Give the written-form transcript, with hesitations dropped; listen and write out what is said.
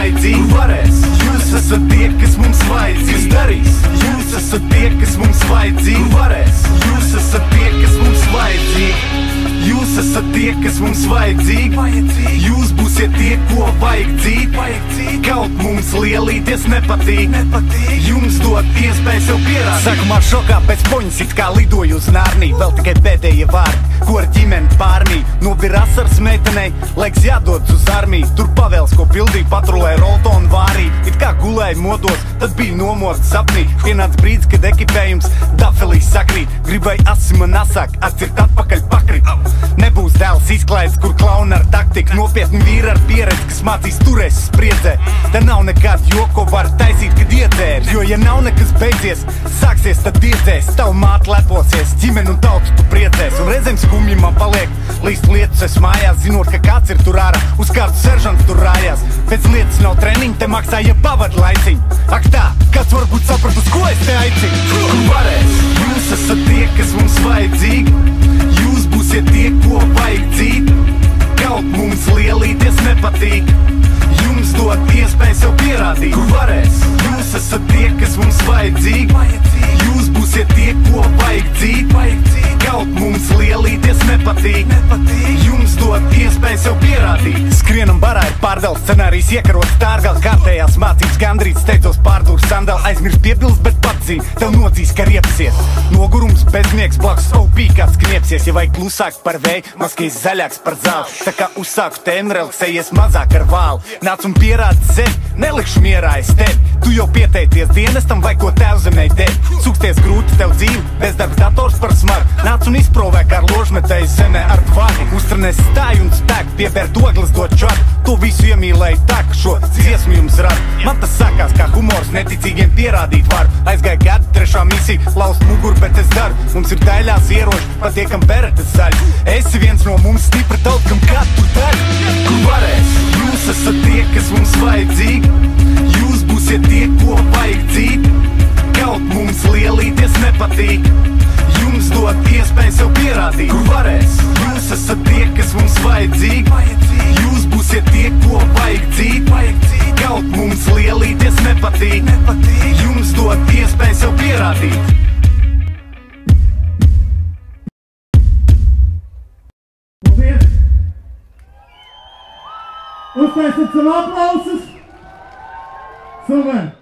vajadzīgi, varēs. Jūs esat tie, kas mums vajadzīgi, kas darīs. Jūs esat tie, kas mums vajadzīgi, varēs. Jūs esat tie, kas mums vajadzīgi. Jūs esat tie, kas mums vajadzīgi. Jūs būsiet tie, ko vajag dzīt. Kaut mums lielīties nepatīk. Jums dot iespēju sev pierādīt. Sākumā šokā pēc poņas it kā lidoju uz Nārnī. Vēl tikai pēdējie vārdi, ko ar ģimeni pārmī. Nobira asars meitenei, laiks jādodas uz armiju. Tur pavēls, ko pildīja, patrulē Roltonu vārī. It kā gulēja modos, tad bija nomorta sapnī. Pienāca brīdis, kad ekipējums dafelīs sakrīt. Gribēja asi man asāk, atcirt atpakaļ pakrit. Nebūs dēls izklaids, kur klauna ar taktiku. Nopietni vīri ar pieredzi, kas mācīs turēs spriedzē. Te nav nekāds joko var taisīt, kad iedzēri. Jo ja nav nekas beidzies, sāksies tad iedzēs. Tavu māte leposies, ģimeni un tautu tu priecēs. Un reizēm skumji man paliek, līst lietus es mājās, zinot, ka kāds ir tur ārā. Uz kādu seržants tur rājās. Pēc lietas nav treniņa, te maksāja pavadu laiciņu. Ak tā, kāds varbūt saprat, uz ko es te aicinu? Kur varēs? Jūs esat tie, kas mums vajadzīgi. Jūs būsiet tie, ko vajag dzīt. Kaut mums lielīties nepatīk. Jums dot iespēju sev pierādīt. Kur varēs? Jūs esat tie, kas mums vajadzīgi. Jūs būsiet tie, ko vajag dzīt. Kaut mums lielīties nepatīk. Jums dot iespēju sev pierādīt. Skrienam barā ir pārdevs, scenārijs iekarots stārgals. Kārtējās mācības gandrīz steidzos pārdūr sandali. Aizmirst piebilst, bet patzī, tev nodzīs, ka riepsies. Nogurums, bezmiegs, blakus OP kāds kniepsies. Ja vajag klusāks par vēju, maskīs zaļāks par zāli. Tā kā uzsāku tēmu, relaksējies mazāk ar vālu. Nāc un pierādi sevi, nelikšu mierā es tevi. Tu jau pieteicies dienestam, vai ko tev zemē devi. Sūksties grūti tev dzīvi, bezdarbs dators par smagu. Nāc un izprovē kā ar ložmetēju zemē ar tvagu. Uztrenēs stāju un spēku, piebērt ogles dot čaku. To visu iemīlēju tā, ka šo dziesmu jums radu. Man tas sākās kā humors, neticīgiem pierādīt varu. Aizgāja gadu, trešā misija, laust muguru, bet es daru. Mums ir daļās ieroči, patiekam beretes zaļi. Esi viens no mums stipra tauta, kam katru daļu. Kur varēs? Jūs esat tie, kas mums vajadzīgi. Jūs būsiet tie, ko vajag dzīt. Kaut mums lielīties nepatīk. Jums dot iespēju sev pierādīt. Kur varēs? Jūs esat tie, kas mums vajadzīgi. Jūs būsiet tie, ko vajag dzīt. Kaut mums lielīties nepatīk. Jums dot iespēju sev pierādīt. Uztaisiet savu aplausus! Super!